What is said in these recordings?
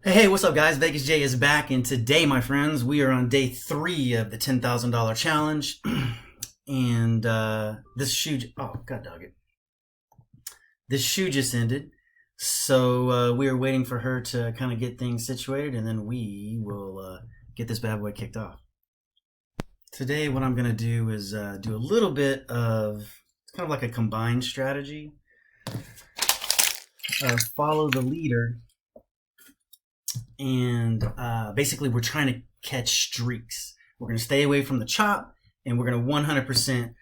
Hey, what's up, guys? Vegas J is back, and today, my friends, we are on day 3 of the $10,000 challenge. And this shoe, oh, god dog it. This shoe just ended, so we are waiting for her to kind of get things situated, and then we will get this bad boy kicked off. Today, what I'm going to do is do a little bit of, it's kind of like a combined strategy. Follow the leader. And basically, we're trying to catch streaks. We're going to stay away from the chop, and we're going to 100%,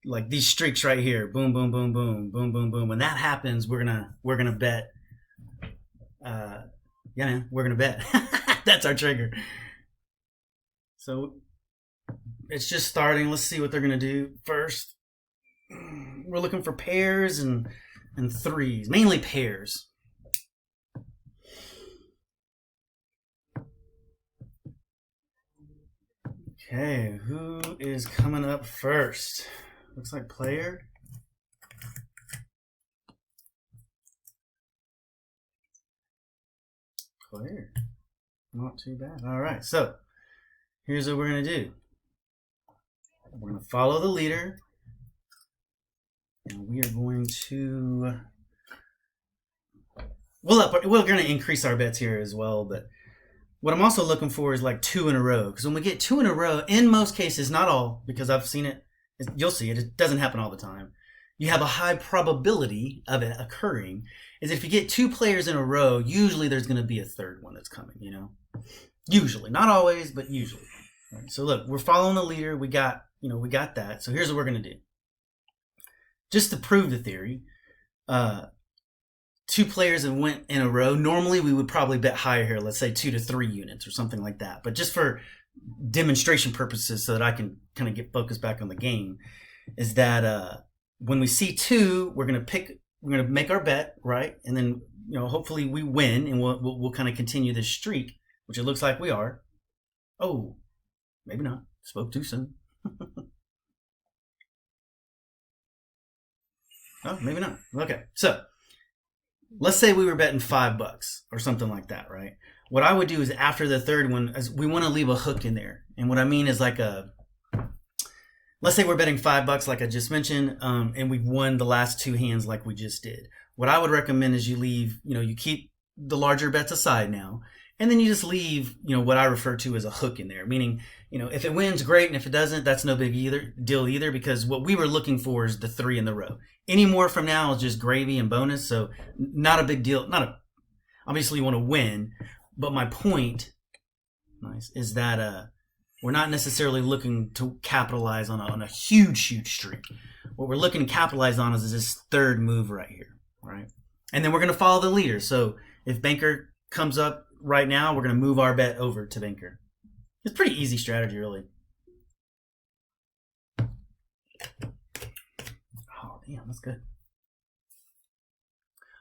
like these streaks right here, boom, boom, boom, boom, boom, boom, boom. When that happens, we're gonna bet. Yeah, man, we're gonna bet. That's our trigger. So it's just starting. Let's see what they're gonna do first. We're looking for pairs and threes, mainly pairs. Okay, who is coming up first? Looks like player. Player. Not too bad. All right, so here's what we're going to do. We're going to follow the leader. And we are going to... we're going to increase our bets here as well, but what I'm also looking for is like 2 in a row. Because when we get 2 in a row, in most cases, not all, because I've seen it, you'll see it, it doesn't happen all the time. You have a high probability of it occurring, is if you get 2 players in a row, usually there's going to be a third one that's coming, Usually. Not always, but usually. Right, so look, we're following the leader. We got that. So here's what we're going to do. Just to prove the theory, 2 players that went in a row, normally we would probably bet higher here, let's say 2 to 3 units or something like that. But just for demonstration purposes, so that I can kind of get focused back on the game, is that when we see 2, we're going to make our bet, right? And then, hopefully we win, and we'll kind of continue this streak, which it looks like we are. Oh, maybe not. Spoke too soon. Oh, maybe not. Okay, so let's say we were betting $5 or something like that, right? What I would do is after the third one, is we want to leave a hook in there. And what I mean is let's say we're betting $5 like I just mentioned, and we've won the last 2 hands like we just did. What I would recommend is you leave, you keep the larger bets aside now, and then you just leave, what I refer to as a hook in there. Meaning, if it wins, great, and if it doesn't, that's no big deal either, because what we were looking for is the 3 in the row. Any more from now is just gravy and bonus, so not a big deal. Obviously you want to win, but my point, is that we're not necessarily looking to capitalize on a huge streak. What we're looking to capitalize on is this third move right here, right? And then we're going to follow the leader. So if Banker comes up right now, we're going to move our bet over to Banker. It's pretty easy strategy, really. Oh, damn, that's good.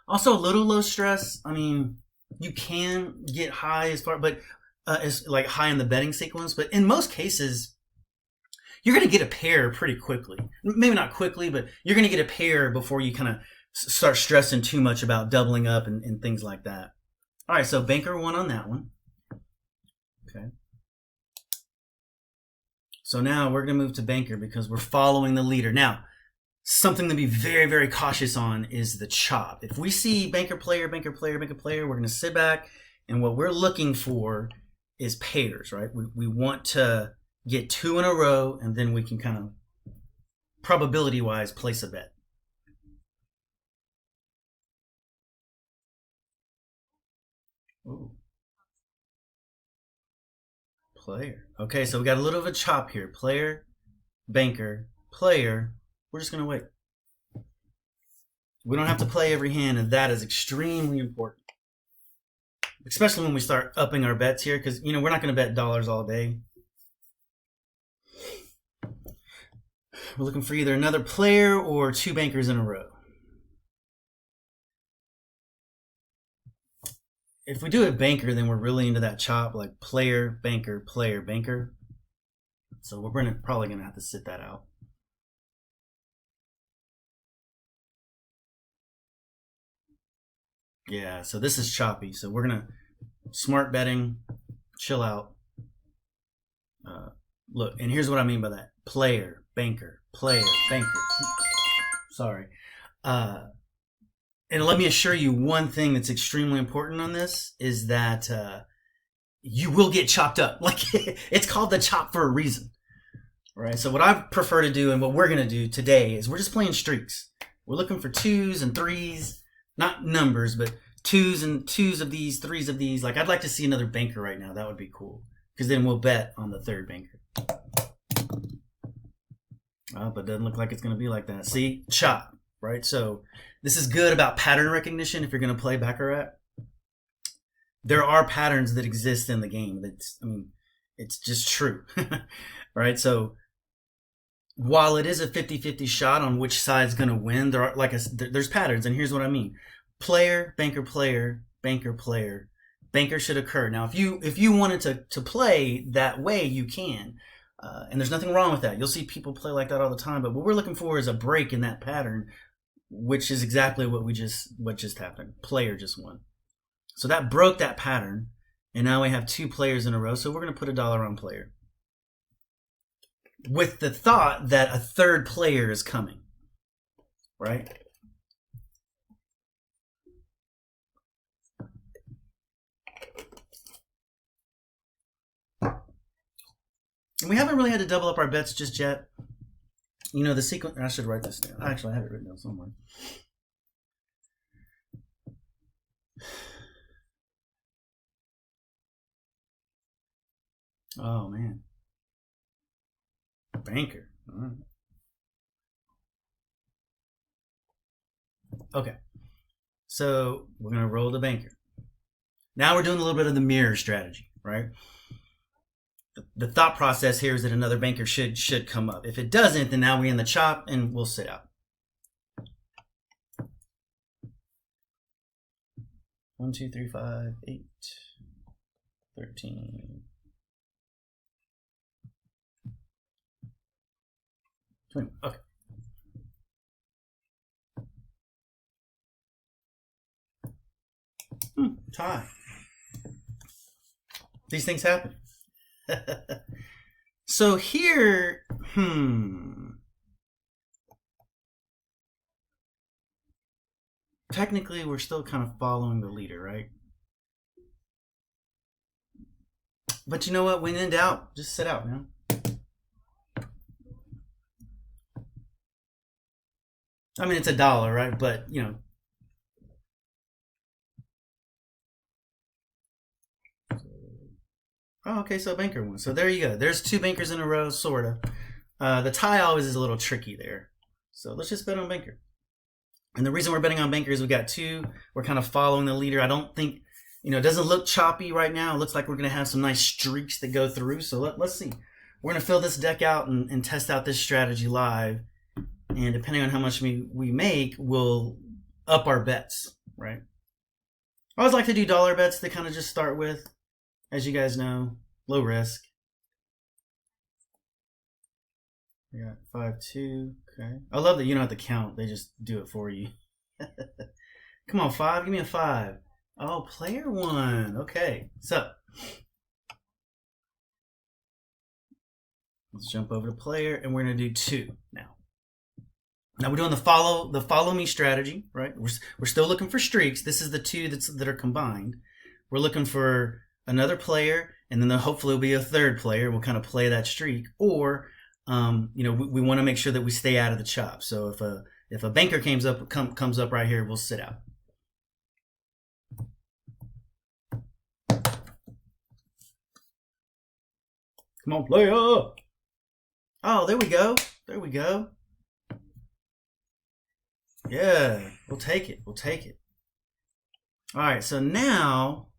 Also, a little low stress. I mean, you can get high but as like high in the betting sequence. But in most cases, you're going to get a pair pretty quickly. Maybe not quickly, but you're going to get a pair before you kind of start stressing too much about doubling up and things like that. All right, so Banker won on that one. Okay. So now we're going to move to Banker because we're following the leader. Now, something to be very, very cautious on is the chop. If we see Banker player, Banker player, Banker player, we're going to sit back, and what we're looking for is pairs, right? We want to get 2 in a row, and then we can kind of, probability-wise, place a bet. Ooh. Player. Okay, so we got a little of a chop here. Player, Banker, player. We're just going to wait. We don't have to play every hand, and that is extremely important. Especially when we start upping our bets here, because, we're not going to bet dollars all day. We're looking for either another player or 2 bankers in a row. If we do a banker, then we're really into that chop, like player, banker, player, banker. So we're probably going to have to sit that out. Yeah, so this is choppy. So we're gonna smart betting, chill out. Look, and here's what I mean by that. Player, banker, player, banker. Sorry. And let me assure you one thing that's extremely important on this is that you will get chopped up. Like, it's called the chop for a reason. Right? So what I prefer to do and what we're going to do today is we're just playing streaks. We're looking for 2s and 3s, not numbers, but 2s of these, 3s of these. Like, I'd like to see another banker right now. That would be cool. Because then we'll bet on the third banker. But it doesn't look like it's going to be like that. See? Chop. Right? So this is good about pattern recognition if you're going to play Baccarat. There are patterns that exist in the game. It's just true. Right? So while it is a 50-50 shot on which side's going to win, there's patterns, and here's what I mean. Player, banker, player, banker, player. Banker should occur. Now, if you wanted to play that way, you can. And there's nothing wrong with that. You'll see people play like that all the time, but what we're looking for is a break in that pattern, which is exactly what just happened. Player just won. So that broke that pattern, and now we have 2 players in a row, so we're going to put $1 on player, with the thought that a third player is coming, right? And we haven't really had to double up our bets just yet. You know, the sequence, I should write this down. Actually, I have it written down somewhere. Oh, man. Banker. All right. Okay. So we're going to roll the banker. Now we're doing a little bit of the mirror strategy, right? The thought process here is that another banker should come up. If it doesn't, then now we're in the chop and we'll sit out. 1, 2, 3, 5, 8, 13, 20. Okay. Tie. These things happen. So here, technically we're still kind of following the leader, right? But you know what? When in doubt, just sit out, man. I mean, it's $1, right? But, you know. Oh, okay, so banker won. So there you go. There's 2 bankers in a row, sort of. The tie always is a little tricky there. So let's just bet on banker. And the reason we're betting on banker is we got 2. We're kind of following the leader. I don't think, you know, it doesn't look choppy right now. It looks like we're going to have some nice streaks that go through. So let's see. We're going to fill this deck out and test out this strategy live. And depending on how much we make, we'll up our bets, right? I always like to do dollar bets to kind of just start with. As you guys know, low risk. We got 5-2. Okay. I love that you don't have to count. They just do it for you. Come on, 5. Give me a 5. Oh, player 1. Okay. So let's jump over to player, and we're going to do 2 now. Now we're doing the follow me strategy, right? We're still looking for streaks. This is the 2 that are combined. We're looking for another player, and then hopefully will be a third player. We'll kind of play that streak, or you know, we want to make sure that we stay out of the chop. So if a banker comes up right here, we'll sit out. Come on, player! Oh, there we go. There we go. Yeah, we'll take it. We'll take it. All right, so now,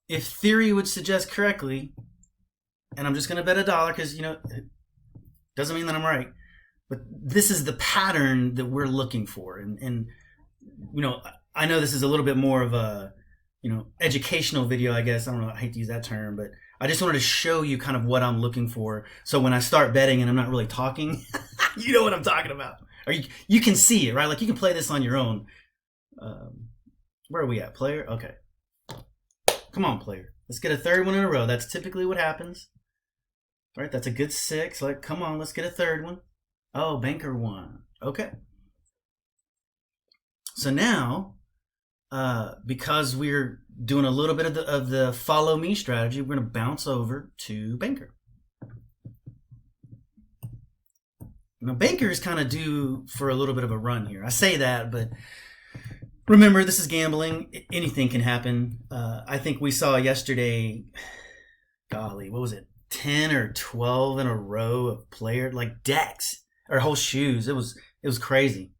if theory would suggest correctly, and I'm just going to bet $1 because, you know, it doesn't mean that I'm right, but this is the pattern that we're looking for. And you know, I know this is a little bit more of a, you know, educational video, I guess. I don't know, I hate to use that term, but I just wanted to show you kind of what I'm looking for. So when I start betting and I'm not really talking, you know what I'm talking about. Or you can see it, right? Like you can play this on your own. Where are we at? Player? Okay. Come on, player. Let's get a third one in a row. That's typically what happens. All right, that's a good 6. Like, come on, let's get a third one. Oh, banker 1. Okay. So now, because we're doing a little bit of the follow me strategy, we're going to bounce over to banker. Now, banker is kind of due for a little bit of a run here. I say that, but remember, this is gambling. Anything can happen. I think we saw yesterday, golly, what was it? 10 or 12 in a row of player, like decks or whole shoes. It was crazy.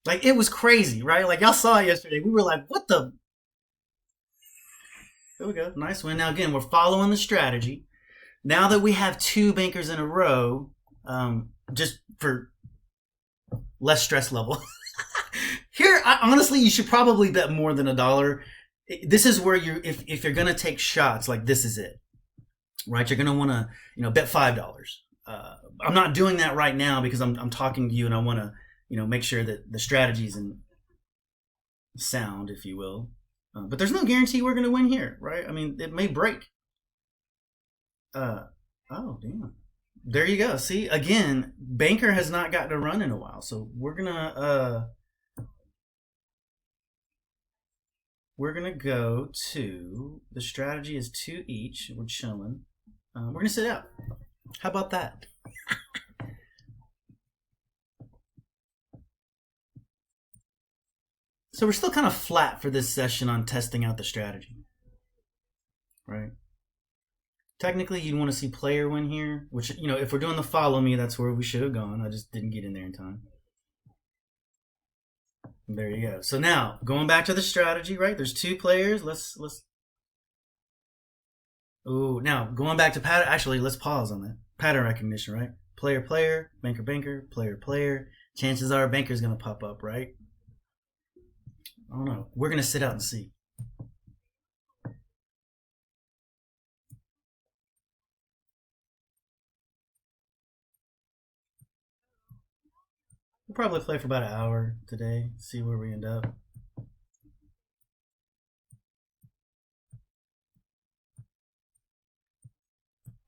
Like, it was crazy, right? Like, y'all saw it yesterday. We were like, what the? There we go. Nice win. Now, again, we're following the strategy. Now that we have 2 bankers in a row, just for less stress level. Here, honestly, you should probably bet more than $1. This is where if you're going to take shots, like this is it, right? You're going to want to, bet $5. I'm not doing that right now because I'm talking to you and I want to, make sure that the strategy's in sound, if you will. But there's no guarantee we're going to win here, right? I mean, it may break. Oh, damn. There you go. See, again, banker has not gotten a run in a while. So we're going to go to, the strategy is 2 each. We're chilling. We're going to sit out. How about that? So we're still kind of flat for this session on testing out the strategy, right? Technically, you'd want to see player win here, which, if we're doing the follow me, that's where we should have gone. I just didn't get in there in time. There you go. So now, going back to the strategy, right? There's 2 players. Let's. Ooh, now, going back to pattern. Actually, let's pause on that. Pattern recognition, right? Player, player, banker, banker, player, player. Chances are banker's going to pop up, right? I don't know. We're going to sit out and see. We'll probably play for about an hour today, see where we end up.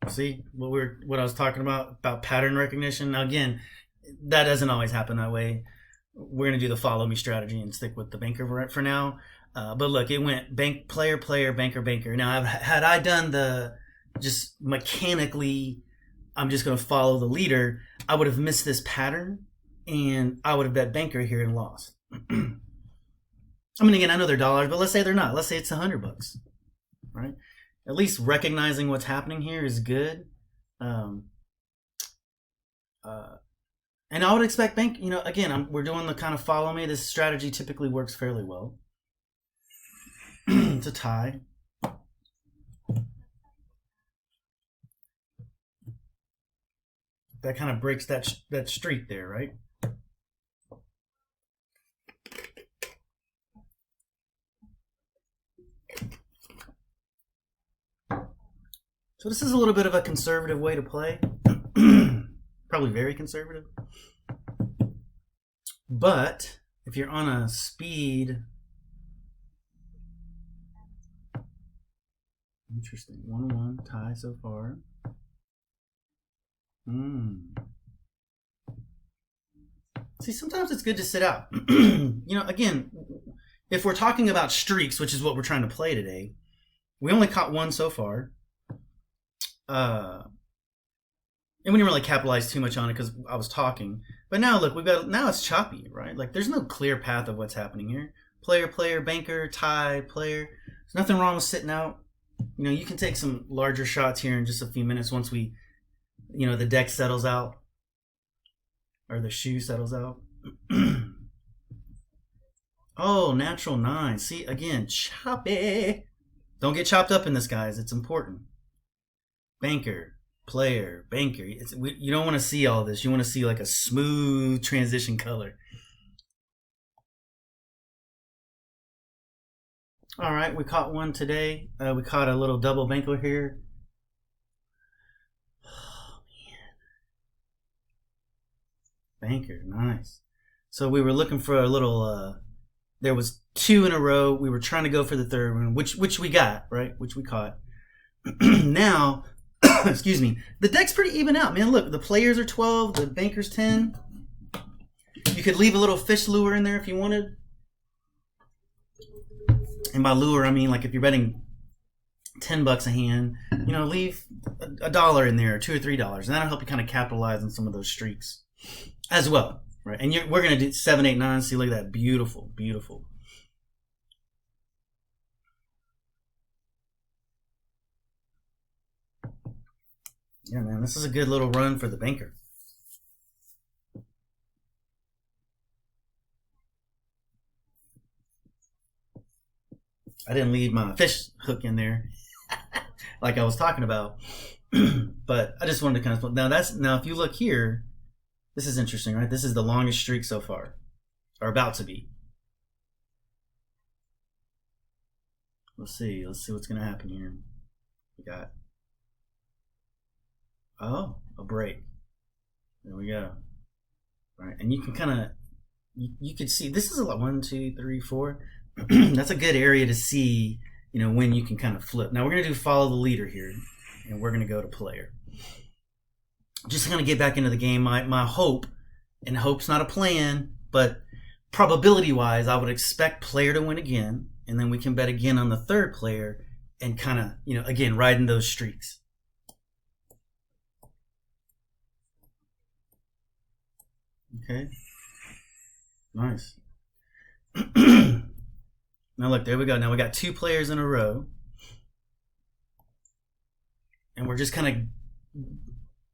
See what I was talking about pattern recognition. Now, again, that doesn't always happen that way. We're going to do the follow me strategy and stick with the banker for now. But look, it went bank, player, player, banker, banker. Now, had I done the just mechanically, I'm just going to follow the leader, I would have missed this pattern and I would have bet banker here and lost. I mean, again, I know they're dollars, but let's say they're not. Let's say it's $100, right? At least recognizing what's happening here is good. And I would expect bank, again, we're doing the kind of follow me. This strategy typically works fairly well. It's a tie. That kind of breaks that streak there, right? So this is a little bit of a conservative way to play. Probably very conservative. But if you're on a speed, interesting. 1-1 tie so far. See, sometimes it's good to sit out. Again, if we're talking about streaks, which is what we're trying to play today, we only caught 1 so far. And we didn't really capitalize too much on it because I was talking. But now, look, now it's choppy, right? Like, there's no clear path of what's happening here. Player, player, banker, tie, player. There's nothing wrong with sitting out. You can take some larger shots here in just a few minutes once we, the deck settles out. Or the shoe settles out. Oh, natural 9. See, again, choppy. Don't get chopped up in this, guys. It's important. Banker, player, banker. You don't want to see all this. You want to see like a smooth transition color. All right, we caught 1 today. We caught a little double banker here. Oh, man. Banker, nice. So we were looking for a little there was 2 in a row. We were trying to go for the third one, which we got, right? Which we caught. Now, excuse me, the deck's pretty even out, man. Look, the players are 12, the banker's 10. You could leave a little fish lure in there if you wanted. And by lure, I mean like if you're betting $10 a hand, you know, leave $1 in there, or $2 or $3, and that'll help you kind of capitalize on some of those streaks as well, right? And we're gonna do 7, 8, 9. See, look at that, beautiful, beautiful. Yeah, man, this is a good little run for the banker. I didn't leave my fish hook in there like I was talking about, but I just wanted to kind of, now if you look here, this is interesting, right? This is the longest streak so far, or about to be. Let's see what's gonna happen here. We got, oh, a break. There we go. All right, and you can kind of, you can see this is a lot. 1, 2, 3, 4. That's a good area to see, you know, when you can kind of flip. Now we're gonna do follow the leader here, and we're gonna go to player. Just gonna get back into the game. My hope, and hope's not a plan, but probability wise, I would expect player to win again, and then we can bet again on the third player and kind of, you know, again, riding those streaks. Okay, nice. Now look, there we go. Now we got 2 players in a row, and we're just kind of,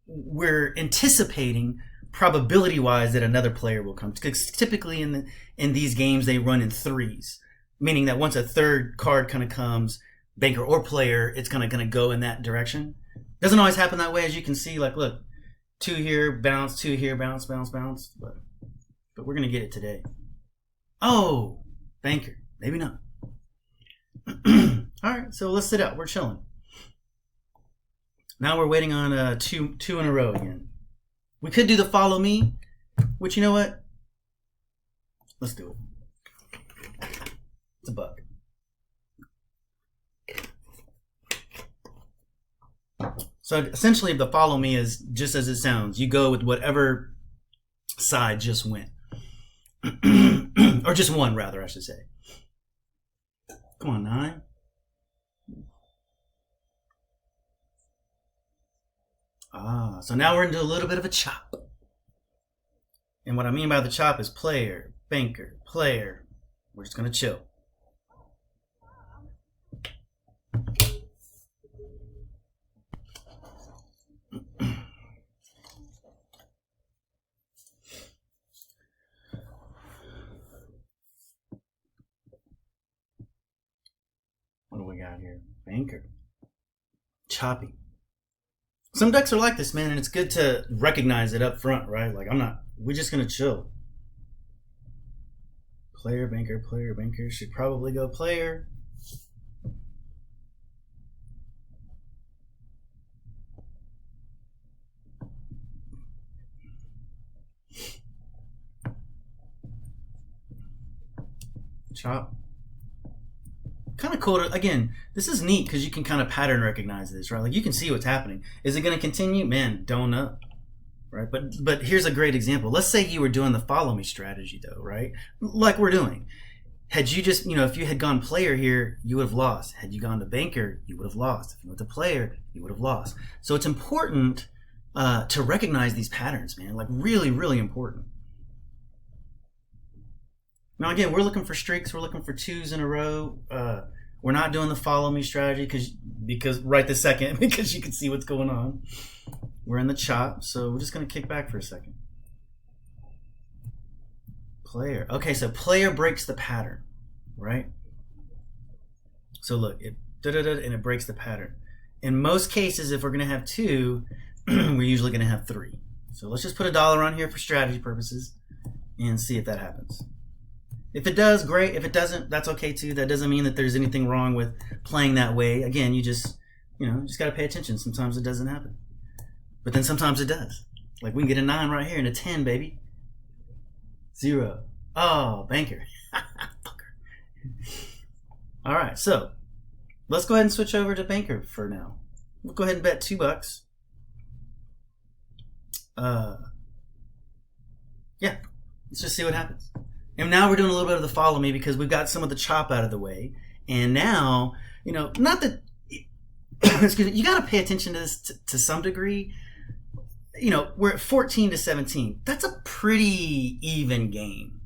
we're anticipating probability-wise that another player will come. Because typically in these games they run in 3s, meaning that once a third card kind of comes, banker or player, it's kind of going to go in that direction. Doesn't always happen that way, as you can see. Like, look, 2 here, bounce, 2 here, bounce, bounce, bounce. But we're going to get it today. Oh, banker. Maybe not. All right, so let's sit out. We're chilling. Now we're waiting on two in a row again. We could do the follow me, which, you know what? Let's do it. It's a bug. So essentially, the follow me is just as it sounds. You go with whatever side just went. Or just one, rather, I should say. Come on, 9. Ah, so now we're into a little bit of a chop. And what I mean by the chop is player, banker, player. We're just going to chill. What do we got here? Banker. Choppy. Some decks are like this, man, and it's good to recognize it up front, right? Like, we're just going to chill. Player, banker, should probably go player. Chop. Kind of cool to, again, this is neat because you can kind of pattern recognize this, right? Like, you can see what's happening. Is it going to continue? Man, don't know, right? But here's a great example. Let's say you were doing the follow me strategy though, right? Like we're doing. Had you just, you know, if you had gone player here, you would have lost. Had you gone to banker, you would have lost. If you went to player, you would have lost. So it's important to recognize these patterns, man. Like, really, really important. Now, again, we're looking for streaks. We're looking for 2s in a row. We're not doing the follow me strategy because right this second, because you can see what's going on. We're in the chop, so we're just going to kick back for a second. Player. Okay, so player breaks the pattern, right? So look, it and it breaks the pattern. In most cases, if we're going to have 2, we're usually going to have 3. So let's just put $1 on here for strategy purposes and see if that happens. If it does, great. If it doesn't, that's okay too. That doesn't mean that there's anything wrong with playing that way. Again, you just got to pay attention. Sometimes it doesn't happen. But then sometimes it does. Like, we can get a 9 right here and a 10, baby. 0. Oh, banker. Fucker. All right, so let's go ahead and switch over to banker for now. We'll go ahead and bet $2. Yeah, let's just see what happens. And now we're doing a little bit of the follow me because we've got some of the chop out of the way. And now, you know, not that, excuse me, you got to pay attention to this to some degree. You know, we're at 14-17. That's a pretty even game.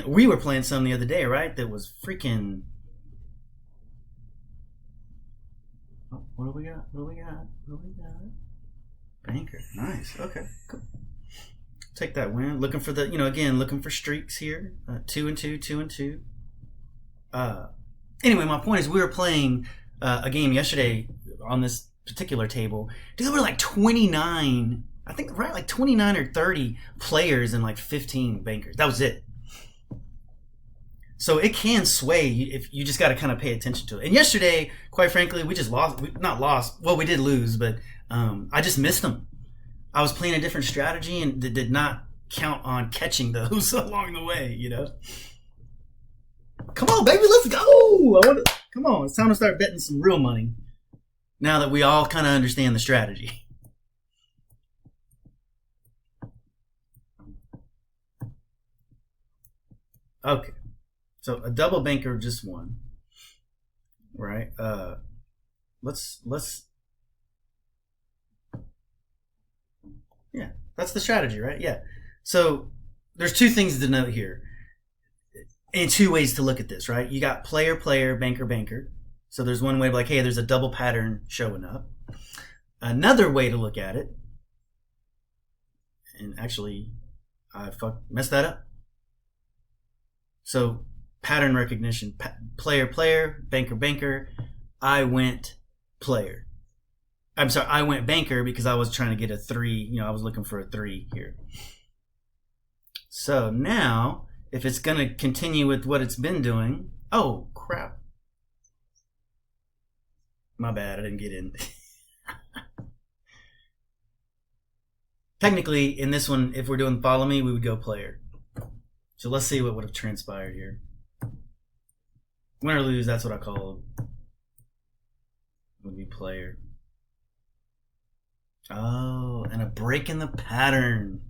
We were playing some the other day, right? That was freaking. Oh, what do we got? Banker. Nice. Okay, cool. Take that win. Looking for the, you know, again, looking for streaks here. 2 and 2, 2 and 2. Anyway, my point is we were playing a game yesterday on this particular table. Dude, there were like 29, I think, right? Like 29 or 30 players and like 15 bankers. That was it. So it can sway if you just got to kind of pay attention to it. And yesterday, quite frankly, we just lost. Not lost. Well, we did lose, but I just missed them. I was playing a different strategy and did not count on catching those along the way, you know? Come on, baby, let's go! Come on, it's time to start betting some real money now that we all kind of understand the strategy. Okay, so a double banker just won, right? Let's yeah, that's the strategy, right? Yeah. So there's two things to note here and two ways to look at this, right? You got player, player, banker, banker. So there's one way to be like, hey, there's a double pattern showing up. Another way to look at it, and actually I messed that up. So pattern recognition, player, player, banker, banker. I went player. I'm sorry, I went banker because I was trying to get a 3. You know, I was looking for a 3 here. So now, if it's going to continue with what it's been doing, oh, crap. My bad, I didn't get in. Technically, in this one, if we're doing follow me, we would go player. So let's see what would have transpired here. Win or lose, that's what I call it. Would be player. Oh, and a break in the pattern.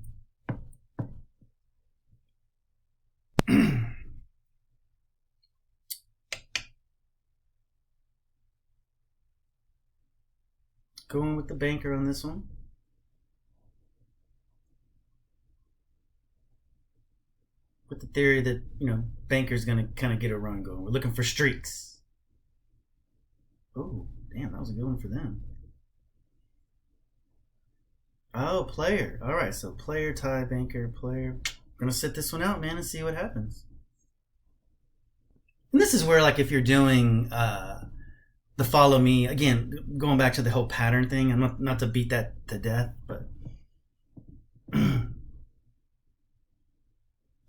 Going with the banker on this one. With the theory that, you know, banker's going to kind of get a run going. We're looking for streaks. Oh, damn, that was a good one for them. Oh, player. All right, so player, tie, banker, player. We're going to sit this one out, man, and see what happens. And this is where, like, if you're doing the follow me, again, going back to the whole pattern thing, I'm not to beat that to death, but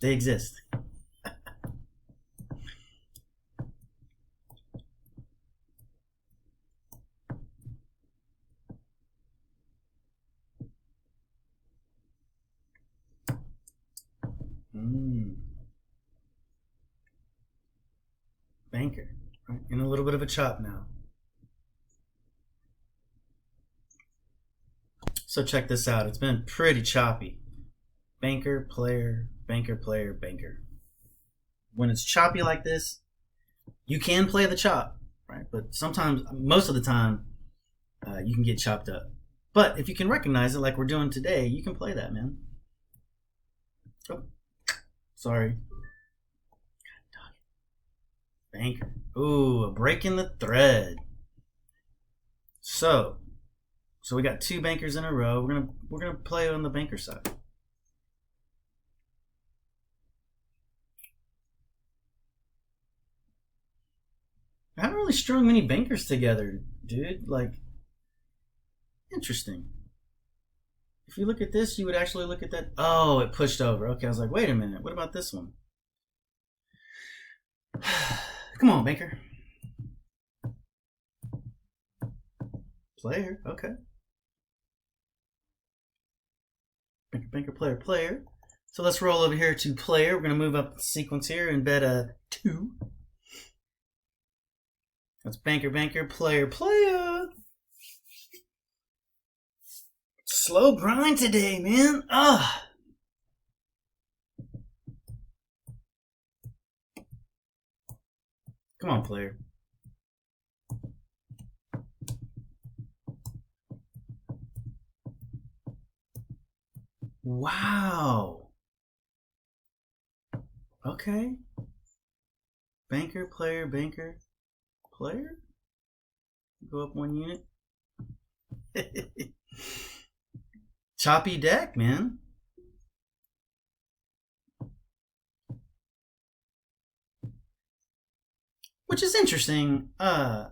they exist. Banker, right? In a little bit of a chop now. So check this out. It's been pretty choppy. Banker, player, banker, player, banker. When it's choppy like this, you can play the chop, right? But sometimes, most of the time, you can get chopped up. But if you can recognize it like we're doing today, you can play that, man. Oh, sorry. Banker. Ooh, a break in the thread. So we got 2 bankers in a row. We're gonna play on the banker side. I haven't really strung many bankers together, dude. Like, interesting. If you look at this, you would actually look at that. Oh, it pushed over. Okay, I was like, wait a minute. What about this one? Come on, banker. Player, okay. Banker, banker, player, player. So let's roll over here to player. We're going to move up the sequence here and bet a 2. That's banker, banker, player, player. Slow grind today, man. Ah. Come on, player. Wow. Okay. Banker, player, banker, player. Go up 1 unit. Choppy deck, man. Which is interesting. As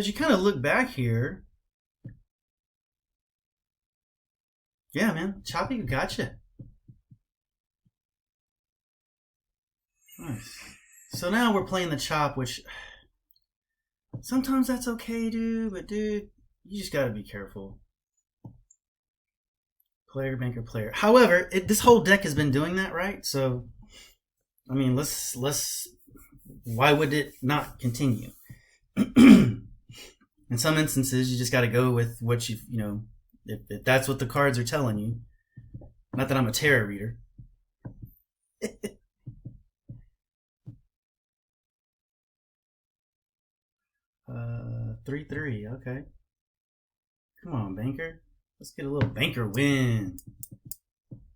you kind of look back here, yeah, man, choppy gotcha. Nice. So now we're playing the chop, which sometimes that's okay, dude. But dude, you just gotta be careful. Player, banker, player. However, this whole deck has been doing that, right? So, I mean, let's. Why would it not continue? In some instances, you just got to go with what you know. If that's what the cards are telling you. Not that I'm a tarot reader. 3-3. Okay. Come on, banker. Let's get a little banker win.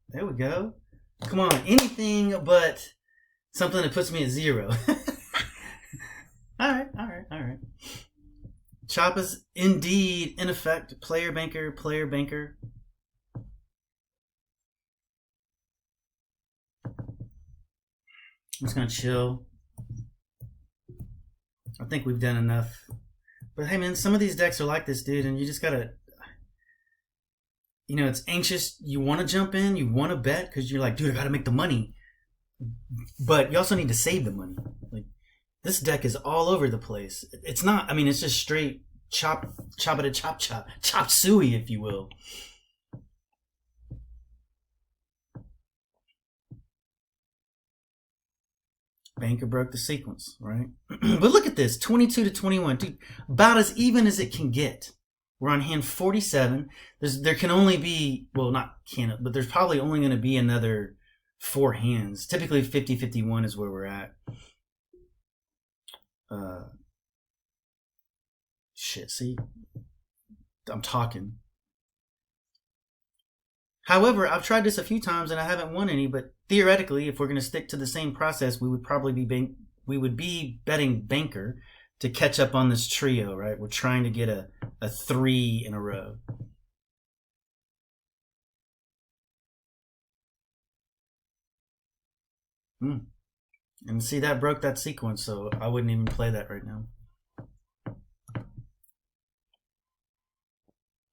There we go. Come on, anything but something that puts me at 0. All right. Chop is indeed in effect. Player, banker, player, banker. I'm just gonna chill. I think we've done enough. But hey, man, some of these decks are like this, dude, and you just gotta, you know, it's anxious. You want to jump in, you want to bet because you're like, dude, I gotta make the money. But you also need to save the money. Like, this deck is all over the place. It's not. I mean, it's just straight chop suey, if you will. Banker broke the sequence, right? But look at this, 22 to 21, dude, about as even as it can get. We're on hand 47. There can only be, well, not can, but there's probably only going to be another 4 hands. Typically 50-51 is where we're at. Shit, see? I'm talking. However, I've tried this a few times and I haven't won any, but theoretically, if we're going to stick to the same process, we would probably be betting banker to catch up on this trio, right? We're trying to get a 3 in a row. And see, that broke that sequence, so I wouldn't even play that right now.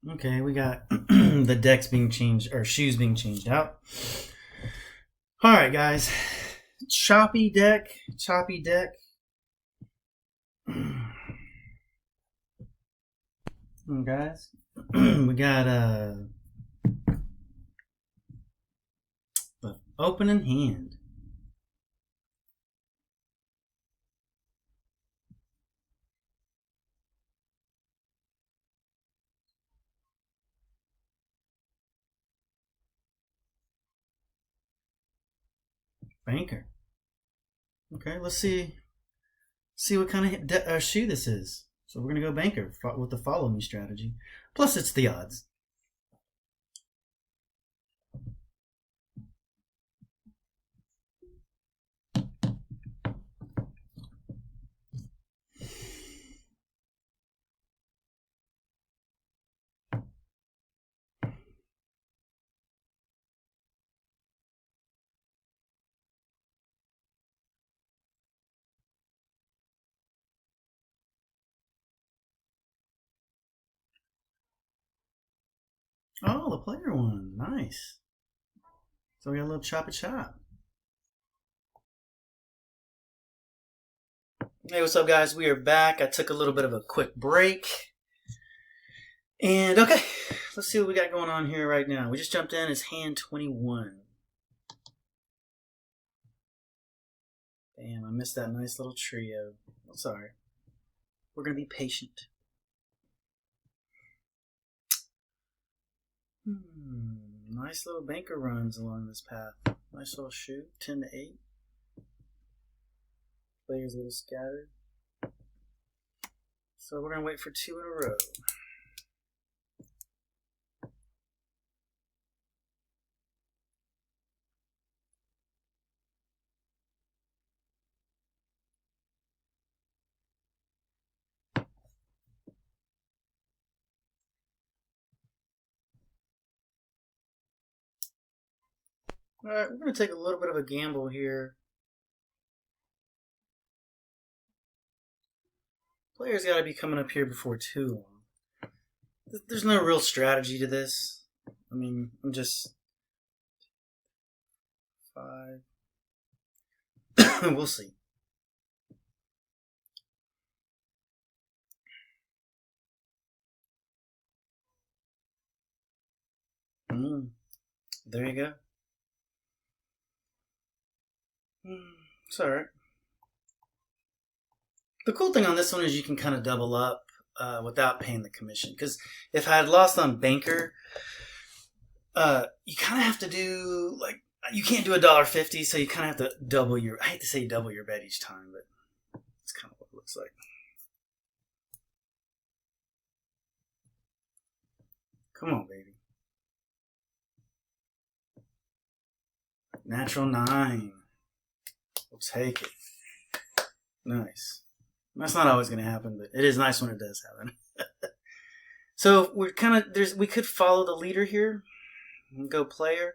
Okay, we got the decks being changed, or shoes being changed out. All right, guys. Choppy deck. Guys, we got the opening hand. Banker. Okay, let's see what kind of shoe this is. So we're gonna go banker with the follow me strategy. Plus, it's the odds. Oh, the player one. Nice. So we got a little chop. Hey, what's up, guys? We are back. I took a little bit of a quick break. And, okay, let's see what we got going on here right now. We just jumped in. It's hand 21. Damn, I missed that nice little trio. I'm sorry. We're going to be patient. Nice little banker runs along this path. Nice little shoot, 10 to 8. Players a little scattered. So we're going to wait for 2 in a row. Alright, we're going to take a little bit of a gamble here. Players got to be coming up here before too long. There's no real strategy to this. I mean, I'm just 5. We'll see. There you go. It's alright. The cool thing on this one is you can kind of double up without paying the commission. Because if I had lost on banker, you kind of have to do, like, you can't do $1.50, so you kind of have to double your, I hate to say double your bet each time, but it's kind of what it looks like. Come on, baby. Natural 9. We'll take it. Nice. That's not always going to happen, but it is nice when it does happen. So we're kind of, we could follow the leader here and go player.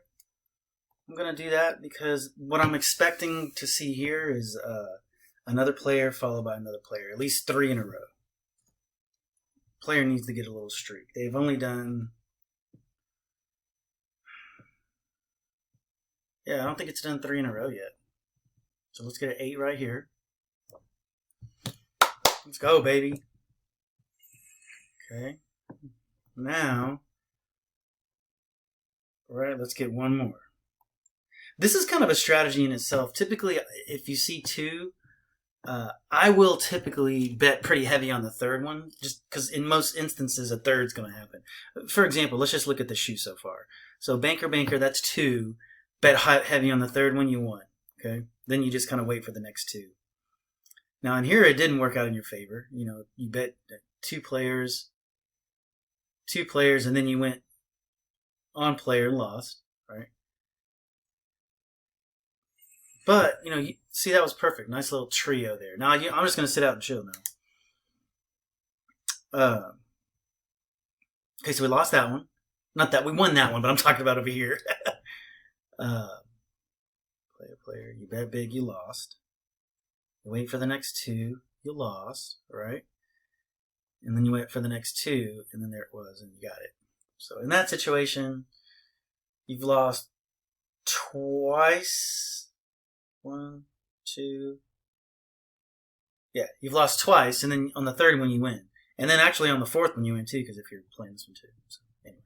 I'm going to do that because what I'm expecting to see here is another player followed by another player, at least 3 in a row. Player needs to get a little streak. They've only done, yeah, I don't think it's done 3 in a row yet. So let's get an 8 right here. Let's go, baby. Okay. Now, all right, let's get 1 more. This is kind of a strategy in itself. Typically, if you see 2, I will typically bet pretty heavy on the 3rd one, just because in most instances, a 3rd's going to happen. For example, let's just look at the shoe so far. So banker, that's 2. Bet heavy on the 3rd one, you won. Okay. Then you just kind of wait for the next 2. Now, in here, it didn't work out in your favor. You know, you bet 2 players, and then you went on player and lost, right? But, you know, you see, that was perfect. Nice little trio there. Now, I'm just going to sit out and chill now. Okay, so we lost that one. Not that we won that one, but I'm talking about over here. Player, you bet big, you lost. You wait for the next 2, you lost, right? And then you wait for the next 2, and then there it was, and you got it. So in that situation, you've lost twice. 1, 2. Yeah, you've lost twice, and then on the 3rd one you win. And then actually on the 4th one you win too, because if you're playing this one too. So anyway,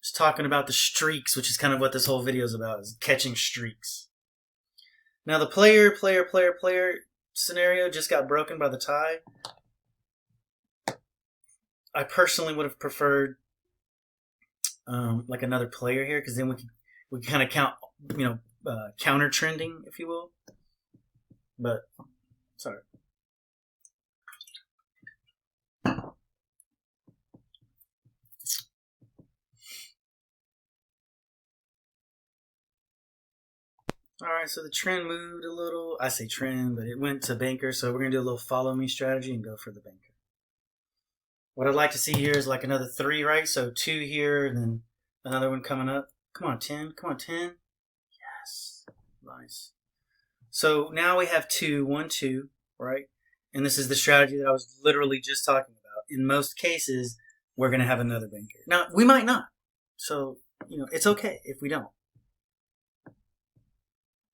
just talking about the streaks, which is kind of what this whole video is about, is catching streaks. Now the player scenario just got broken by the tie. I personally would have preferred like another player here, because then we can kind of count, you know, counter trending, if you will. But sorry. Alright, so the trend moved a little. I say trend, but it went to banker, so we're going to do a little follow me strategy and go for the banker. What I'd like to see here is like another 3, right? So 2 here, and then another one coming up. Come on, 10. Come on, 10. Yes. Nice. So now we have 2, 1, 2, right? And this is the strategy that I was literally just talking about. In most cases, we're going to have another banker. Now, we might not. So, you know, it's okay if we don't.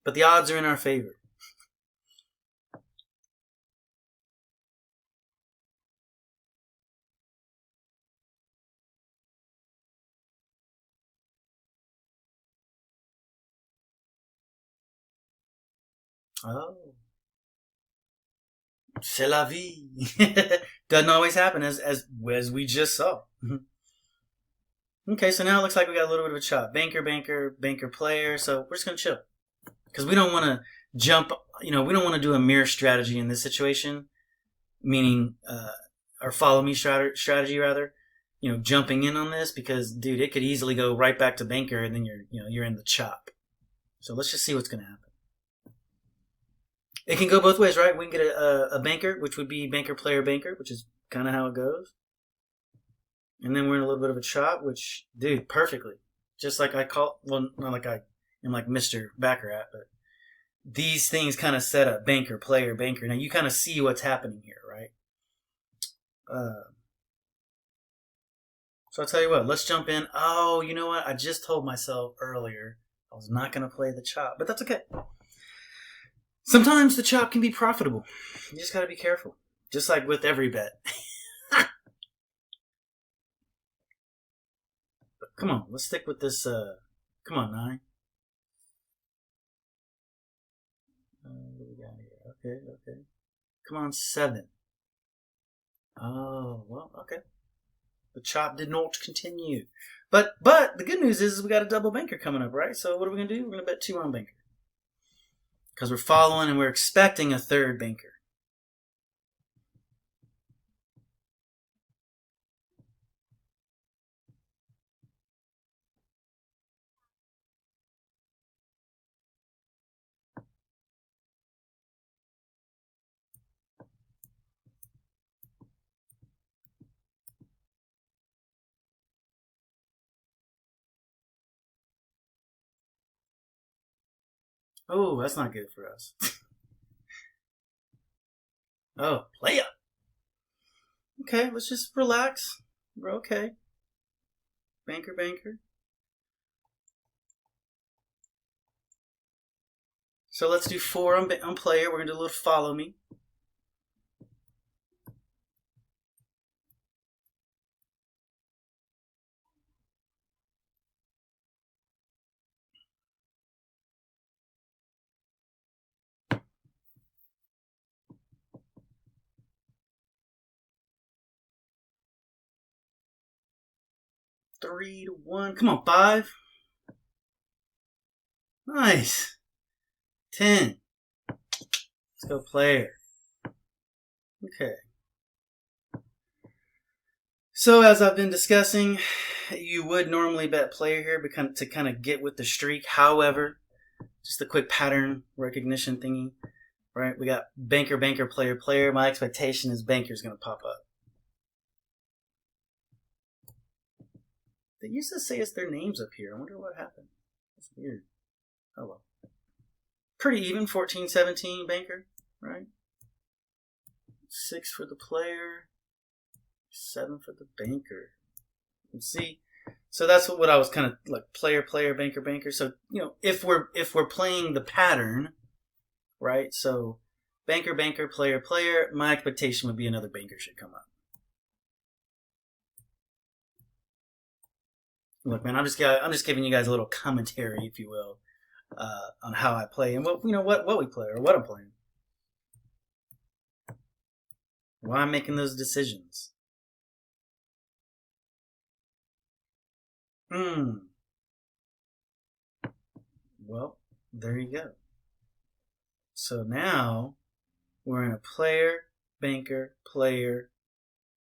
But the odds are in our favor. Oh. C'est la vie. Doesn't always happen as we just saw. Okay, so now it looks like we got a little bit of a chop. Banker, banker, banker, player. So we're just gonna chill because we don't want to jump. We don't want to do a mirror strategy in this situation, meaning or follow me strategy rather. Jumping in on this because, dude, it could easily go right back to banker, and then you're in the chop. So let's just see what's gonna happen. It can go both ways, right? We can get a banker, which would be banker, player, banker, which is kind of how it goes. And then we're in a little bit of a chop, which, dude, perfectly. Just like not like I am like Mr. Baccarat, but these things kind of set up banker, player, banker. Now you kind of see what's happening here, right? So I'll tell you what, let's jump in. Oh, you know what? I just told myself earlier I was not going to play the chop, but that's okay. Sometimes the chop can be profitable. You just got to be careful. Just like with every bet. Come on, let's stick with this. Come on, 9. What do we got here? Okay. Come on, 7. Oh, well, okay. The chop did not continue. But the good news is we got a double banker coming up, right? So what are we going to do? We're going to bet 2 on banker. Because we're following and we're expecting a third banker. Oh, that's not good for us. Oh, play up. Okay, let's just relax. We're okay. Banker, banker. So let's do 4 on player. We're going to do a little follow me. Three to 1. Come on, 5. Nice. 10. Let's go player. Okay. So as I've been discussing, you would normally bet player here to kind of get with the streak. However, just a quick pattern recognition thingy, right? We got banker, banker, player, player. My expectation is banker's going to pop up. They used to say it's their names up here. I wonder what happened. That's weird. Oh well. Pretty even, 14-17 banker, right? 6 for the player, 7 for the banker. You see, so that's what I was kind of like player, player, banker, banker. So if we're playing the pattern, right? So banker, banker, player, player. My expectation would be another banker should come up. Look, man, I'm just giving you guys a little commentary, if you will, on how I play and what we play or what I'm playing. Why I'm making those decisions. Well, there you go. So now we're in a player, banker, player.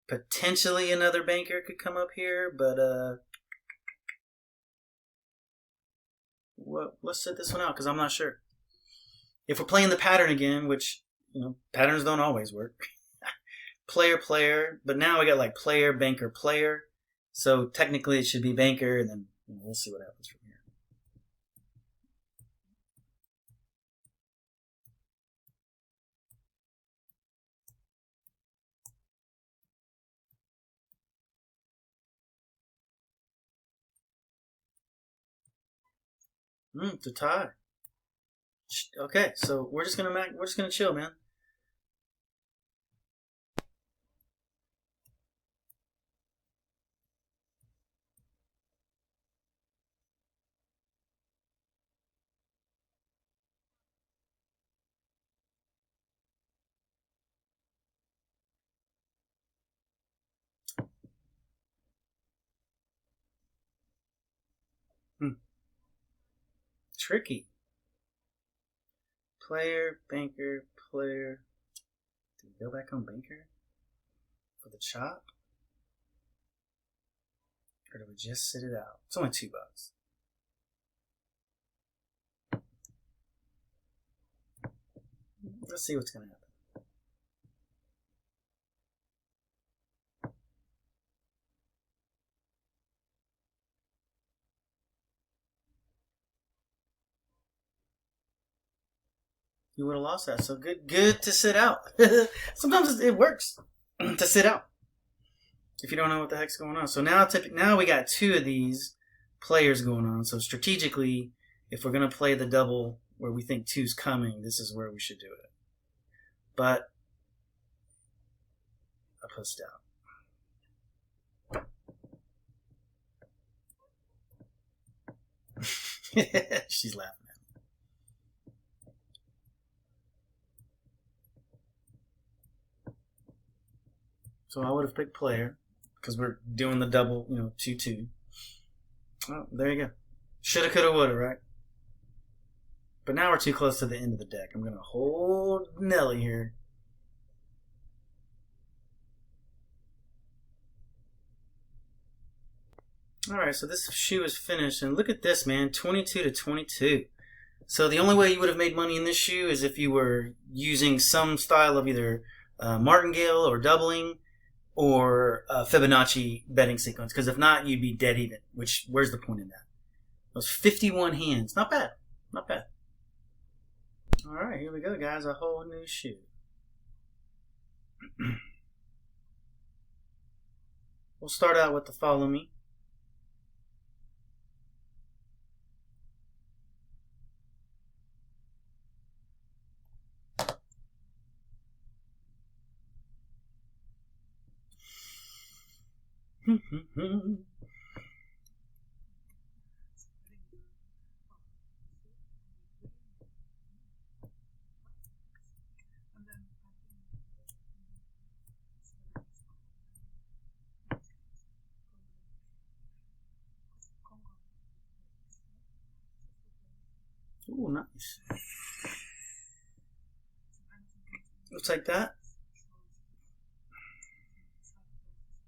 Potentially another banker could come up here, but let's set this one out because I'm not sure. If we're playing the pattern again, which patterns don't always work. Player, player, but now we got like player, banker, player. So technically it should be banker, and then we'll see what happens from here. It's a tie. Okay, so we're just gonna chill, man. tricky. Player, banker, player. Do we go back on banker for the chop? Or do we just sit it out? It's only $2. Let's see what's going to happen. You would have lost that. So good to sit out. Sometimes it works to sit out if you don't know what the heck's going on. So now we got 2 of these players going on. So strategically, if we're going to play the double where we think 2's coming, this is where we should do it. But I pushed out. She's laughing. So I would have picked player because we're doing the double, 2-2. Oh, there you go. Shoulda, coulda, woulda, right? But now we're too close to the end of the deck. I'm going to hold Nelly here. All right, so this shoe is finished. And look at this, man. 22-22. So the only way you would have made money in this shoe is if you were using some style of either martingale or doubling, or Fibonacci betting sequence, because if not, you'd be dead even. Where's the point in that? Those 51 hands, not bad, not bad. All right, here we go, guys. A whole new shoe. We'll start out with the follow me. Ooh, nice. Looks like that.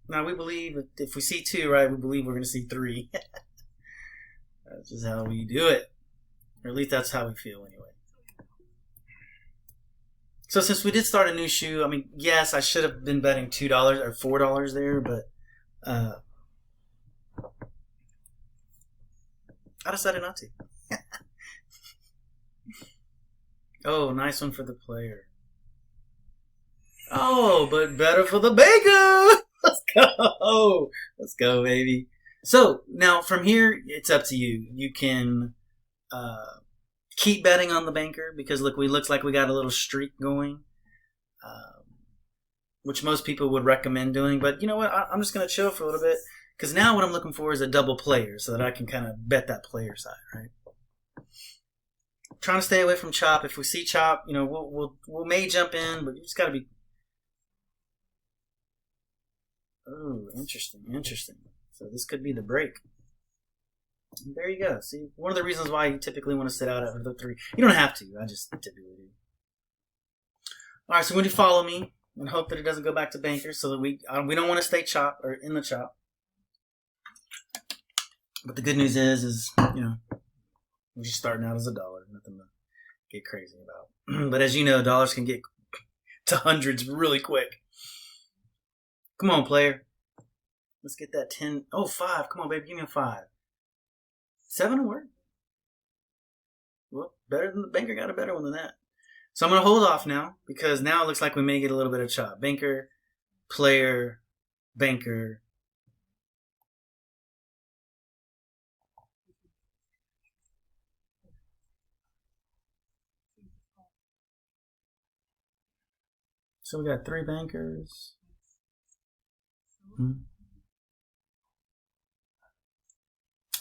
Now we believe if we see 2, right, we believe we're going to see 3. That's just how we do it. Or at least that's how we feel anyway. So since we did start a new shoe, I mean, yes, I should have been betting $2 or $4 there, but I decided not to. Oh, nice one for the player. Oh, but better for the banker. Let's go. Let's go, baby. So now from here, it's up to you. You can keep betting on the banker because look, looks like we got a little streak going, which most people would recommend doing. But you know what? I'm just going to chill for a little bit because now what I'm looking for is a double player so that I can kind of bet that player side, right? Trying to stay away from chop. If we see chop, we may jump in, but you just got to be. Oh, interesting. So this could be the break. And there you go. See, one of the reasons why you typically want to sit out after the 3. You don't have to. I just typically do. All right, so when you follow me and hope that it doesn't go back to banker, so that we don't want to stay chop or in the chop. But the good news is we're just starting out as $1. Nothing to get crazy about. But as you know, dollars can get to hundreds really quick. Come on, player. Let's get that 10. Oh, 5. Come on, baby. Give me a 5. 7 will work. Well, better than the banker. Got a better one than that. So I'm going to hold off now because now it looks like we may get a little bit of chop. Banker, player, banker. So we got 3 bankers.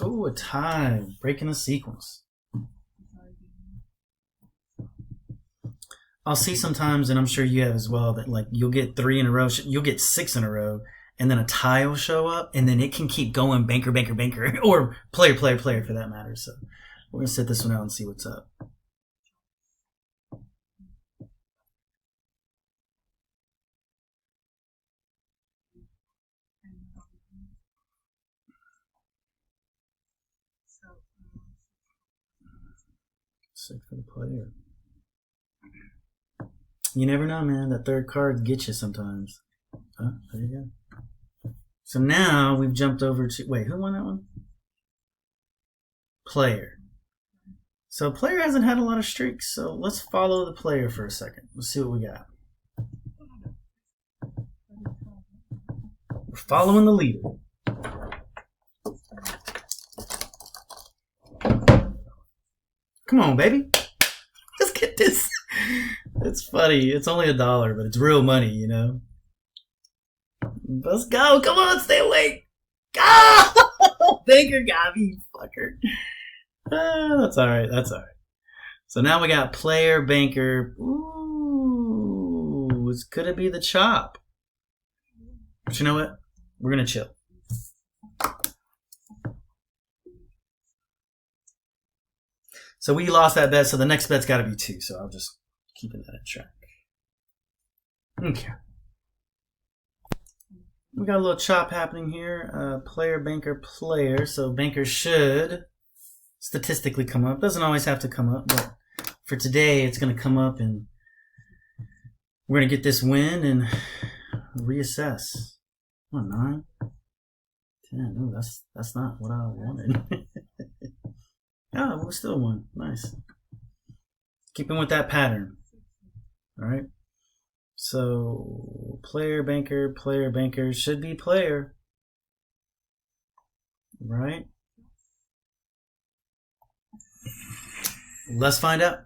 Oh, a tie. Breaking a sequence. I'll see sometimes, and I'm sure you have as well, that like you'll get 3 in a row, you'll get 6 in a row, and then a tie will show up, and then it can keep going banker, banker, banker, or player, player, player for that matter. So We're gonna set this one out and see what's up. Sick for the player. You never know, man. That third card gets you sometimes. Oh, there you go. So now we've jumped over to... Wait, who won that one? Player. So player hasn't had a lot of streaks, so let's follow the player for a second. Let's see what we got. We're following the leader. Come on, baby. Let's get this. It's funny. It's only $1, but it's real money, you know. Let's go. Come on, stay awake. Go! Banker got me, fucker. That's all right. That's all right. So now we got player, banker. Ooh, could it be the chop? But you know what? We're going to chill. So we lost that bet, so the next bet's got to be 2. So I'll just keep that in track. Okay. We got a little chop happening here. Player, banker, player. So banker should statistically come up. Doesn't always have to come up, but for today it's going to come up, and we're going to get this win and reassess. Oh, 9, 10. Oh, that's not what I wanted. Oh, we still won. Nice. Keeping with that pattern. All right. So player, banker should be player. Right? Let's find out.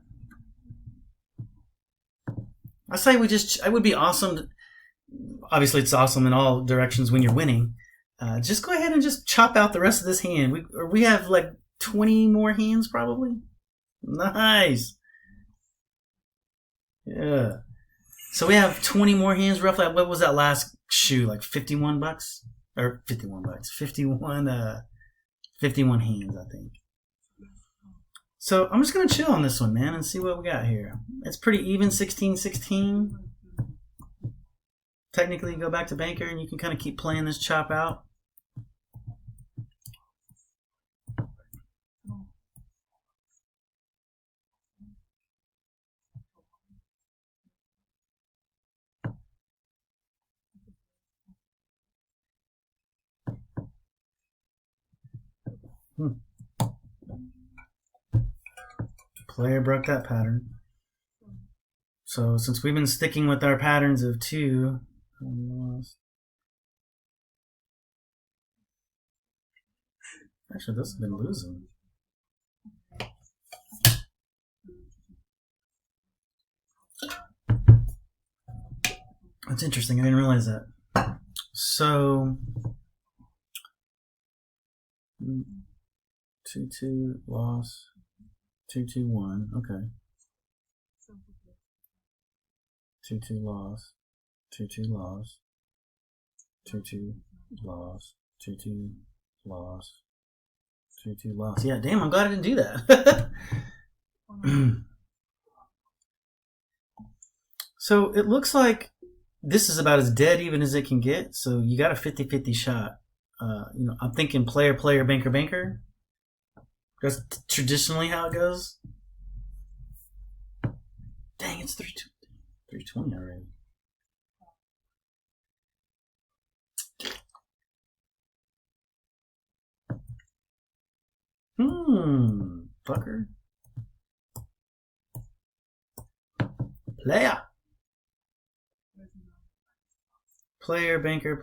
I say it would be awesome. Obviously, it's awesome in all directions when you're winning. Just go ahead and just chop out the rest of this hand. We have like 20 more hands probably. Nice. Yeah. So we have 20 more hands roughly. What was that last shoe? Like $51? Or 51 bucks. 51 hands, I think. So I'm just going to chill on this one, man, and see what we got here. It's pretty even, 16-16. Technically, you go back to banker and you can kind of keep playing this chop out. Player broke that pattern. So since we've been sticking with our patterns of 2, actually this has been losing. That's interesting. I didn't realize that. So 2-2 loss. 2-2-1. Okay. 2-2 loss. 2-2 loss. 2-2 loss. 2-2 loss. 2-2 loss. Yeah, damn, I'm glad I didn't do that. So it looks like this is about as dead even as it can get. So you got a 50-50 shot. I'm thinking player, banker. That's traditionally how it goes. Dang, it's 320 already. Fucker. Player, banker.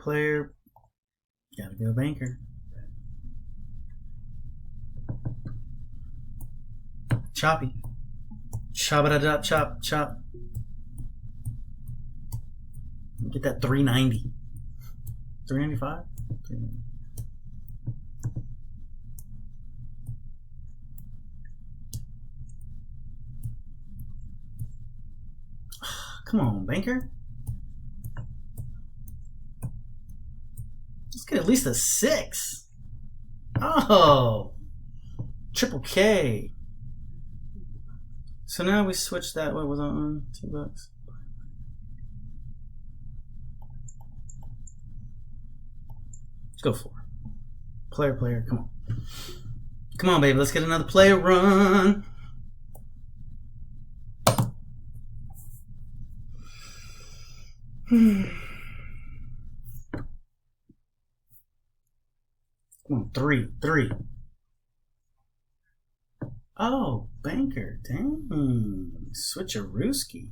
Gotta go banker. Choppy. Chop. Get that 390. 395? 390. Come on, banker. Let's get at least a 6. Oh. Triple K. So now we switch that. What was on? $2. Let's go for it. Player. Come on. Come on, baby. Let's get another player run. Come on, three. Oh, banker. Dang. Switcherooski.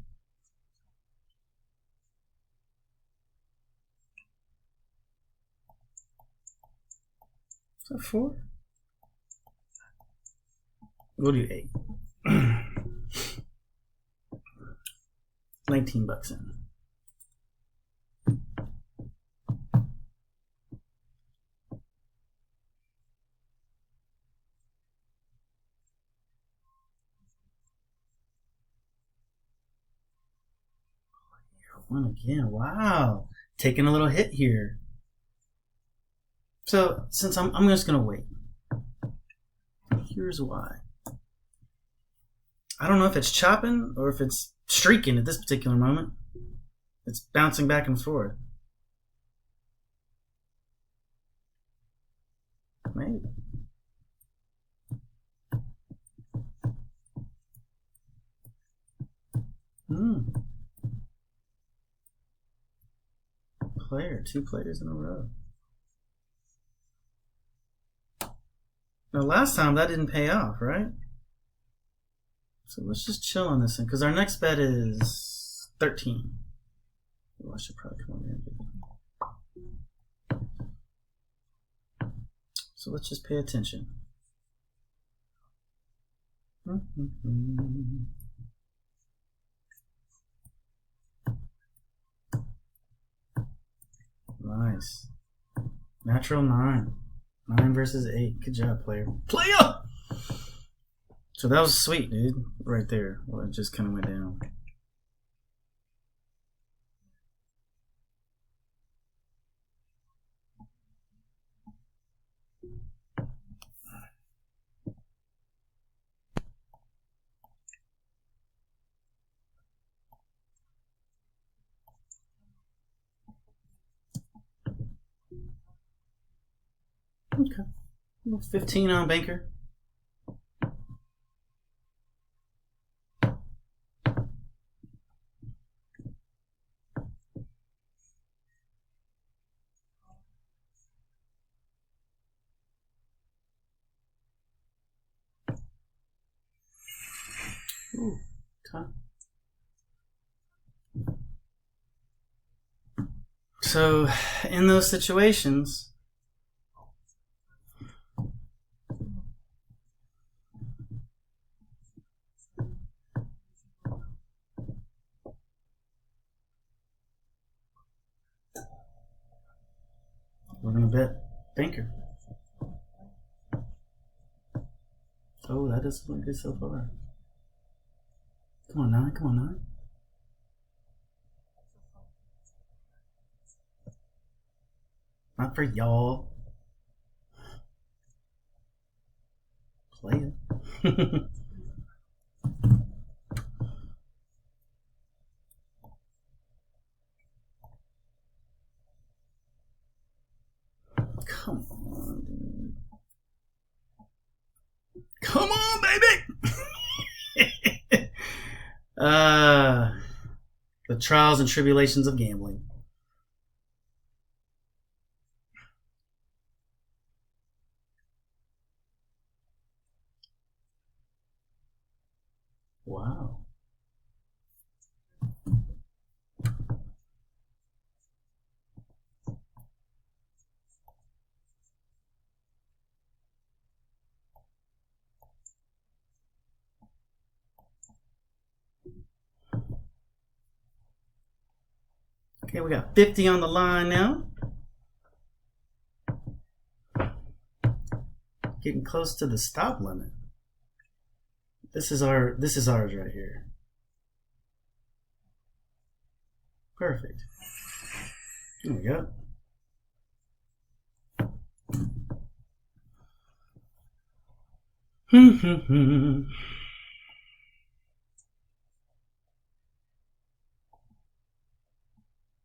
Is that 4? We'll do 8. $19 in. One again. Wow. Taking a little hit here. So since I'm just gonna wait. Here's why. I don't know if it's chopping or if it's streaking at this particular moment. It's bouncing back and forth. Maybe. Player, 2 players in a row. Now last time that didn't pay off, right? So let's just chill on this one because our next bet is 13. Well, I should probably come over here and do that. So let's just pay attention. Nice. Natural 9. 9 versus 8. Good job, player. Player! So that was sweet, dude. Right there. Well, it just kind of went down. Okay. 15 on banker. Ooh, time. So, in those situations, we're going to bet banker. Oh, that doesn't look good so far. Come on, 9. Come on, 9. Not for y'all. Play it. Come on, dude. Come on, baby! The trials and tribulations of gambling. Wow. Okay, we got 50 on the line now. Getting close to the stop limit. This is ours right here. Perfect. There we go.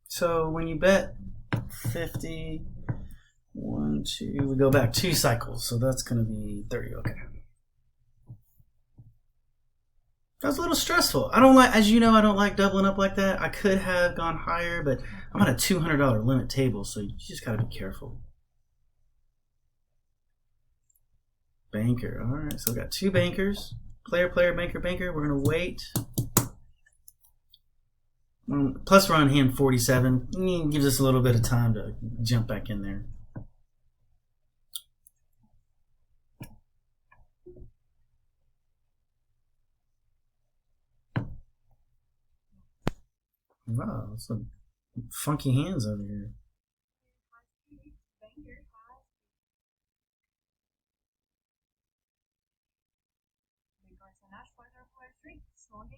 So when you bet 50, 1, 2, we go back 2 cycles, so that's going to be 30. Okay. That was a little stressful. I don't like, as you know, I don't like doubling up like that. I could have gone higher, but I'm on a $200 limit table, so you just got to be careful. Banker. All right, so we got 2 bankers. Player, player, banker, banker. We're going to wait. Plus we're on hand 47. Gives us a little bit of time to jump back in there. Wow, some funky hands over here.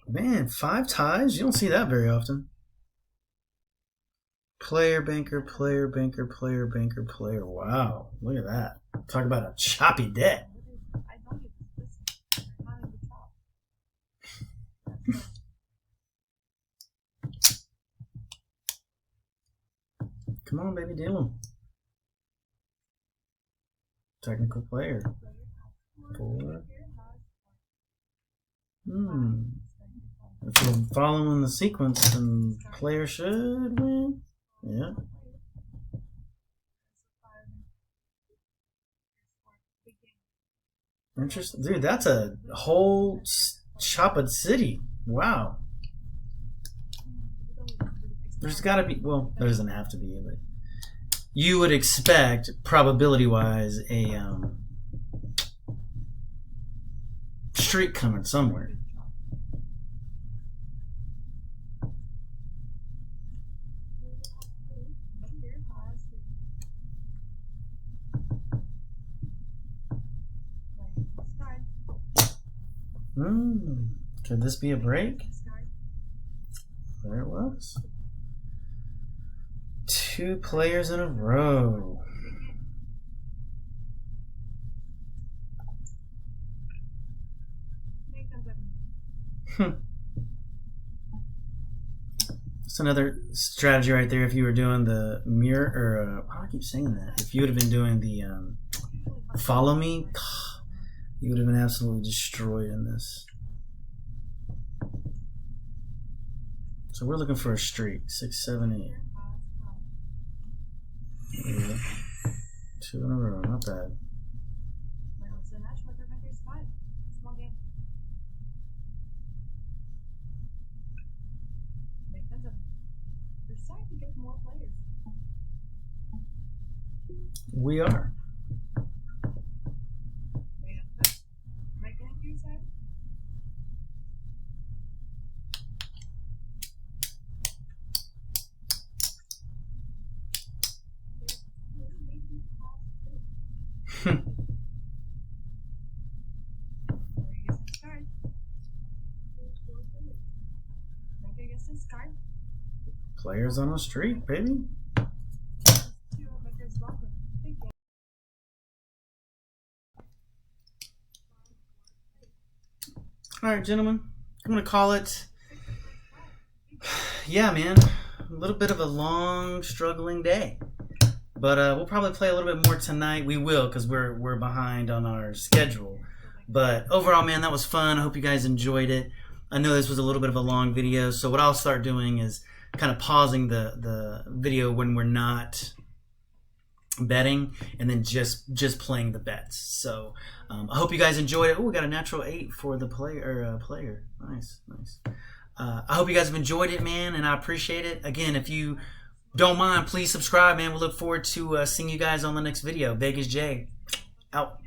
Man, 5 ties? You don't see that very often. Player, banker, player, banker, player, banker, player. Wow, look at that. Talk about a choppy deck. Come on, baby, deal him. Technical player. 4. If you're following the sequence, then player should win. Yeah. Interesting. Dude, that's a whole chopped city. Wow. There's got to be, well, there doesn't have to be, but you would expect, probability-wise, a streak coming somewhere. Could this be a break? There it was. 2 players in a row. That's another strategy right there. If you were doing the mirror, or I keep saying that. If you would have been doing the follow me, you would have been absolutely destroyed in this. So we're looking for a streak. 6, 7, 8. Yeah. 2 in a row, not bad. We are. Players on the street, baby. All right, gentlemen, I'm gonna call it. Yeah, man, a little bit of a long, struggling day, but we'll probably play a little bit more tonight. We will, because we're behind on our schedule. But overall, man, that was fun. I hope you guys enjoyed it. I know this was a little bit of a long video, so what I'll start doing is kind of pausing the video when we're not betting, and then just playing the bets. So I hope you guys enjoyed it. Oh, we got a natural 8 for the player. Nice. I hope you guys have enjoyed it, man, and I appreciate it. Again, if you don't mind, please subscribe, man. We'll look forward to seeing you guys on the next video. Vegas J, out.